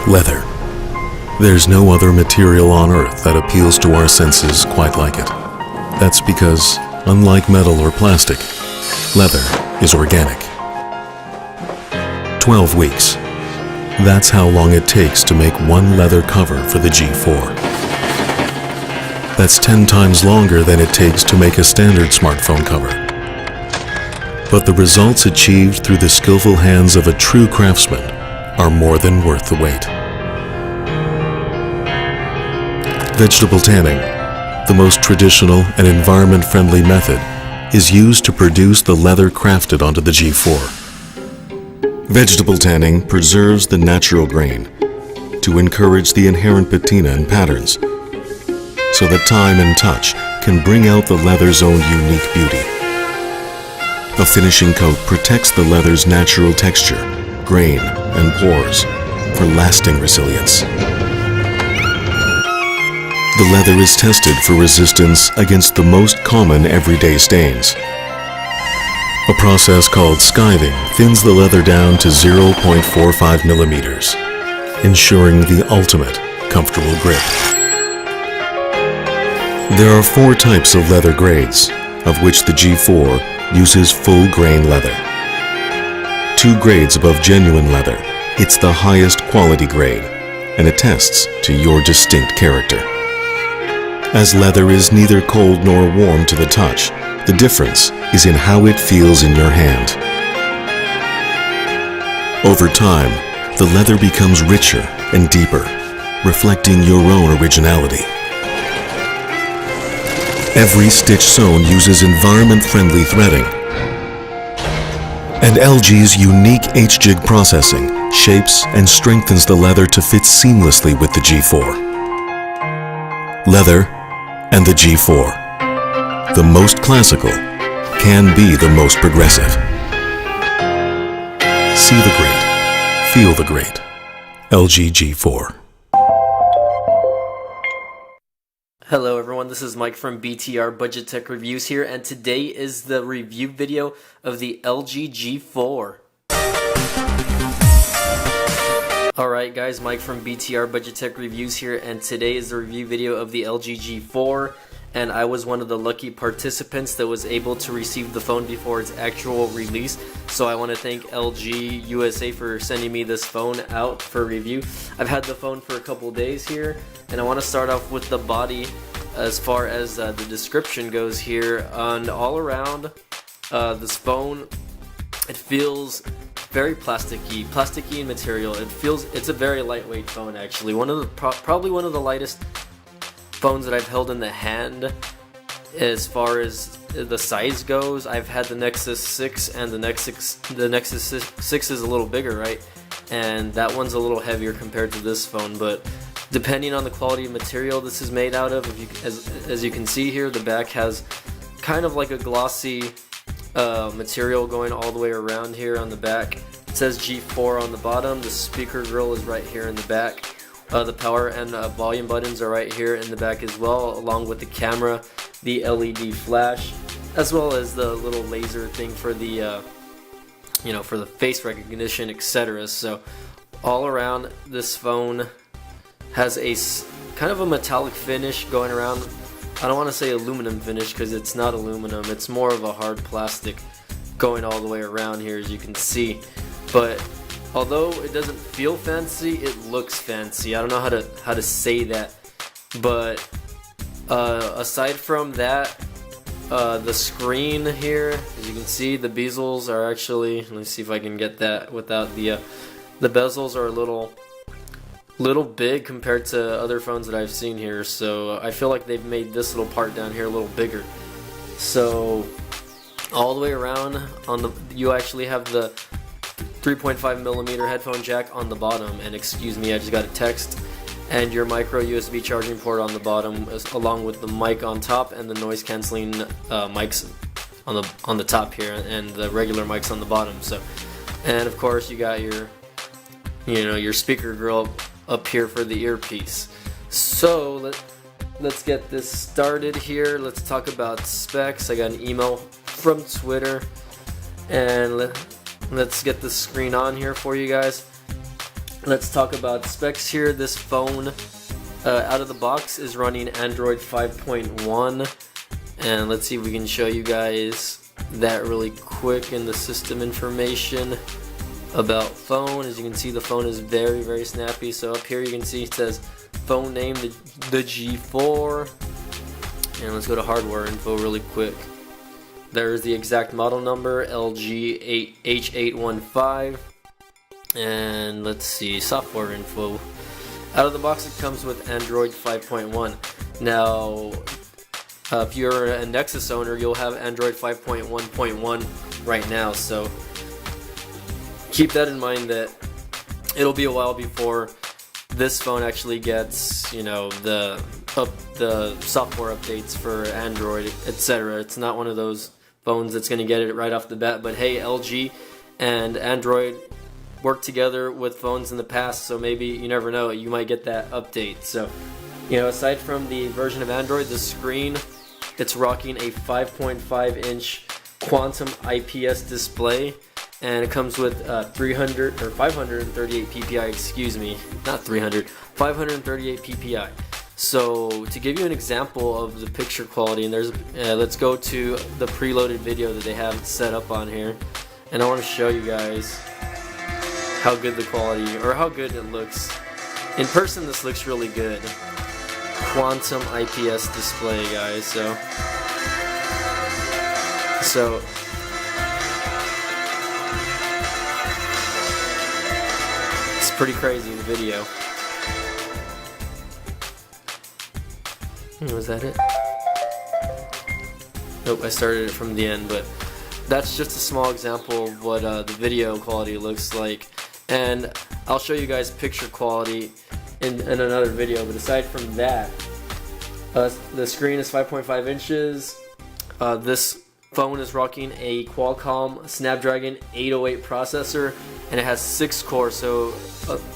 Leather. There's no other material on Earth that appeals to our senses quite like it. That's because, unlike metal or plastic, leather is organic. 12 weeks. That's how long it takes to make one leather cover for the G4. That's 10 times longer than it takes to make a standard smartphone cover. But the results achieved through the skillful hands of a true craftsman are more than worth the wait. Vegetable tanning, the most traditional and environment-friendly method, is used to produce the leather crafted onto the G4. Vegetable tanning preserves the natural grain to encourage the inherent patina and patterns, so that time and touch can bring out the leather's own unique beauty. A finishing coat protects the leather's natural texture, grain, and pores for lasting resilience. The leather is tested for resistance against the most common everyday stains. A process called skiving thins the leather down to 0.45 millimeters, ensuring the ultimate comfortable grip. There are 4 types of leather grades, of which the G4 uses full grain leather. 2 grades above genuine leather, it's the highest quality grade and attests to your distinct character. As leather is neither cold nor warm to the touch, the difference is in how it feels in your hand. Over time, the leather becomes richer and deeper, reflecting your own originality. Every stitch sewn uses environment-friendly threading, and LG's unique H-jig processing shapes and strengthens the leather to fit seamlessly with the G4. Leather and the G4. The most classical can be the most progressive. See the great, feel the great. LG G4. Hello everyone, this is Mike from BTR Budget Tech Reviews here, and today is the review video of the LG G4. Alright guys, Mike from BTR Budget Tech Reviews here, and today is the review video of the LG G4, and I was one of the lucky participants that was able to receive the phone before its actual release, so I want to thank LG USA for sending me this phone out for review. I've had the phone for a couple days here, and I want to start off with the body as far as the description goes here. And all around this phone, it feels very plasticky in material. It's a very lightweight phone actually. Probably one of the lightest phones that I've held in the hand as far as the size goes. I've had the Nexus 6, and the Nexus 6 is a little bigger, right? And that one's a little heavier compared to this phone, but depending on the quality of material this is made out of, as you can see here, the back has kind of like a glossy material going all the way around here on the back. It says G4 on the bottom. The speaker grill is right here in the back. The power and volume buttons are right here in the back as well, along with the camera, the LED flash, as well as the little laser thing for the for the face recognition, etc. So all around, this phone has a kind of a metallic finish going around. I don't want to say aluminum finish because it's not aluminum, it's more of a hard plastic going all the way around here, as you can see. But although it doesn't feel fancy, it looks fancy. I don't know how to say that, but aside from that, the screen here, as you can see, the bezels are actually, let me see if I can get that without the bezels are a little big compared to other phones that I've seen here, so I feel like they've made this little part down here a little bigger. So all the way around, you actually have the 3.5mm headphone jack on the bottom, and excuse me, I just got a text, and your micro USB charging port on the bottom, along with the mic on top and the noise canceling mics on the top here, and the regular mics on the bottom. So, and of course you got your your speaker grill up here for the earpiece. So let's get this started here. Let's talk about specs. I got an email from Twitter, and let's get the screen on here for you guys. let's talk about specs here. This phone out of the box is running Android 5.1, and let's see if we can show you guys that really quick in the system information about phone. As you can see, the phone is very snappy. So up here you can see it says phone name, the G4, and let's go to hardware info really quick. There's the exact model number, LG8H815, and let's see, software info. Out of the box it comes with Android 5.1. Now if you're a Nexus owner, you'll have Android 5.1.1 right now, so keep that in mind, that it'll be a while before this phone actually gets, you know, the software updates for Android, etc. It's not one of those phones that's going to get it right off the bat. But hey, LG and Android worked together with phones in the past, so maybe, you never know, you might get that update. So, you know, aside from the version of Android, the screen, it's rocking a 5.5-inch Quantum IPS display, and it comes with 538 ppi, excuse me, not 300, 538 ppi. So to give you an example of the picture quality, and there's let's go to the preloaded video that they have set up on here, and I want to show you guys how good the quality, or how good it looks in person. This looks really good. Quantum IPS display, guys. So it's pretty crazy, the video. Was that it? Nope, I started it from the end, but that's just a small example of what the video quality looks like, and I'll show you guys picture quality in another video. But aside from that, the screen is 5.5 inches. This phone is rocking a Qualcomm Snapdragon 808 processor, and it has 6 cores. So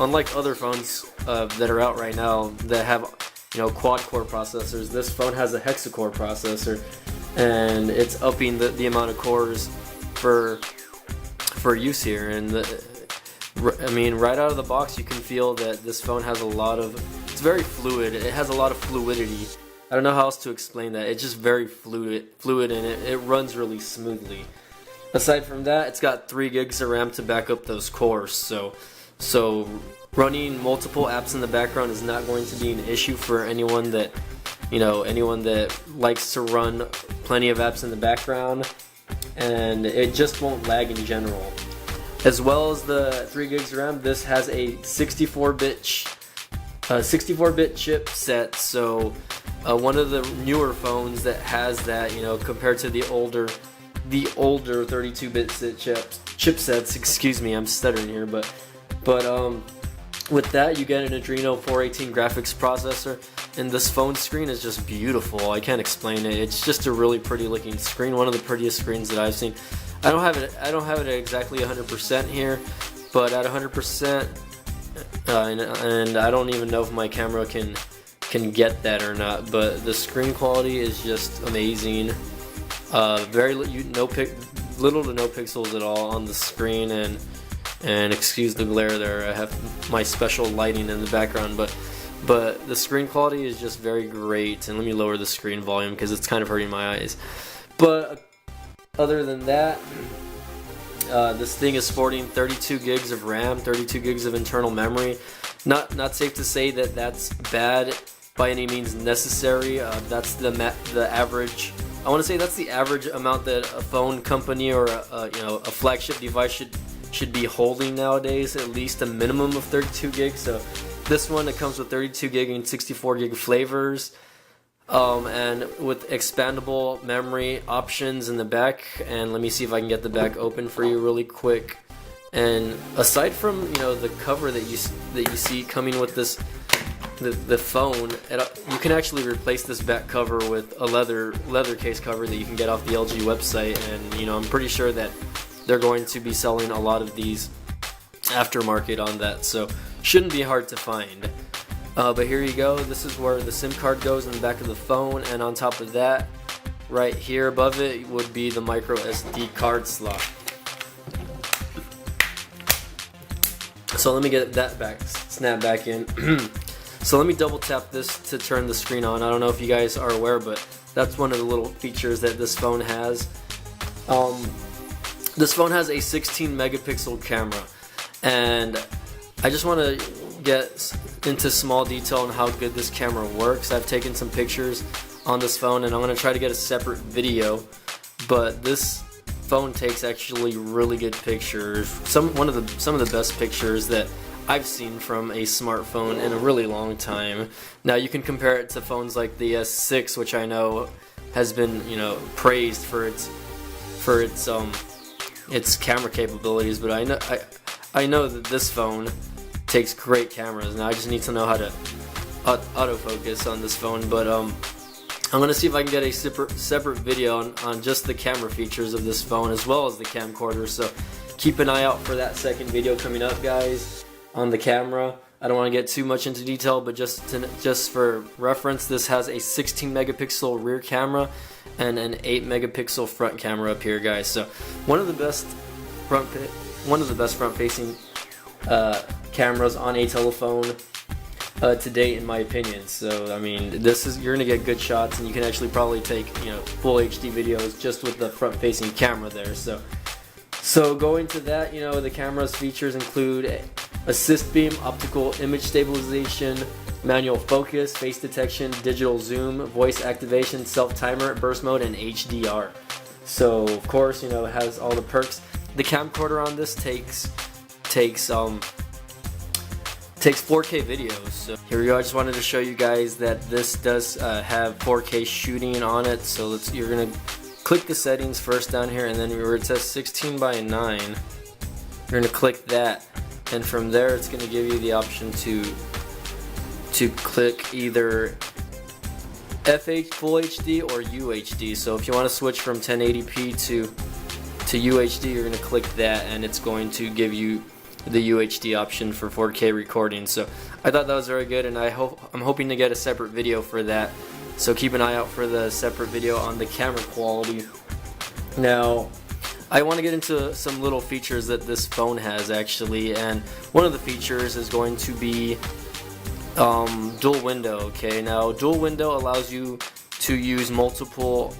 unlike other phones that are out right now that have, you know, quad-core processors, this phone has a hexa-core processor, and it's upping the amount of cores for use here. And I mean, right out of the box, you can feel that this phone has a lot of, it's very fluid. It has a lot of fluidity. I don't know how else to explain that. It's just very fluid, and it runs really smoothly. Aside from that, it's got 3 gigs of RAM to back up those cores. So running multiple apps in the background is not going to be an issue for anyone that, you know, anyone that likes to run plenty of apps in the background, and it just won't lag in general. As well as the 3 gigs of RAM, this has a 64-bit chipset. So one of the newer phones that has that, you know, compared to the older 32-bit chipsets. Excuse me, I'm stuttering here, but with that, you get an Adreno 418 graphics processor, and this phone screen is just beautiful. I can't explain it. It's just a really pretty looking screen, one of the prettiest screens that I've seen. I don't have it at exactly 100% here, but at 100%, and I don't even know if my camera can get that or not. But the screen quality is just amazing. Little to no pixels at all on the screen, and excuse the glare there, I have my special lighting in the background, but the screen quality is just very great. And let me lower the screen volume because it's kind of hurting my eyes. But other than that, this thing is sporting 32 gigs of RAM, 32 gigs of internal memory. Not safe to say that that's bad by any means necessary. That's the average. I want to say that's the average amount that a phone company or a flagship device should be holding nowadays, at least a minimum of 32 gigs. So this one, it comes with 32 gig and 64 gig flavors, and with expandable memory options in the back. And let me see if I can get the back open for you really quick. And aside from, you know, the cover that you see coming with this, the phone, you can actually replace this back cover with a leather case cover that you can get off the LG website. And, you know, I'm pretty sure that they're going to be selling a lot of these aftermarket on that, so shouldn't be hard to find. But here you go. This is where the SIM card goes in the back of the phone, and on top of that, right here above it, would be the microSD card slot. So let me get that snap back in. So let me double tap this to turn the screen on. I don't know if you guys are aware, but that's one of the little features that this phone has. This phone has a 16 megapixel camera, and I just want to get into small detail on how good this camera works. I've taken some pictures on this phone, and I'm going to try to get a separate video, but this phone takes actually really good pictures. Some of the best pictures that I've seen from a smartphone in a really long time. Now you can compare it to phones like the S6, which I know has been, you know, praised for its camera capabilities, but I know that this phone takes great cameras. Now I just need to know how to autofocus on this phone, but I'm gonna see if I can get a separate video on just the camera features of this phone as well as the camcorder. So keep an eye out for that second video coming up, guys, on the camera. I don't want to get too much into detail, but just for reference, this has a 16 megapixel rear camera and an 8 megapixel front camera up here, guys. So one of the best front-facing cameras on a telephone to date, in my opinion. So I mean, you're gonna get good shots, and you can actually probably take, you know, full HD videos just with the front-facing camera there. So going to that, you know, the camera's features include assist beam, optical image stabilization, manual focus, face detection, digital zoom, voice activation, self-timer, burst mode, and HDR. So of course, you know, it has all the perks. The camcorder on this takes 4K videos. So here we go. I just wanted to show you guys that this does have 4K shooting on it. So you're gonna click the settings first down here, and then where it says 16:9, you're gonna click that, and from there it's gonna give you the option to click either FH Full HD or UHD. So if you want to switch from 1080p to UHD, you're gonna click that, and it's going to give you the UHD option for 4K recording. So I thought that was very good, and I'm hoping to get a separate video for that. So keep an eye out for the separate video on the camera quality. Now, I want to get into some little features that this phone has actually, and one of the features is going to be dual window. Okay, now dual window allows you to use multiple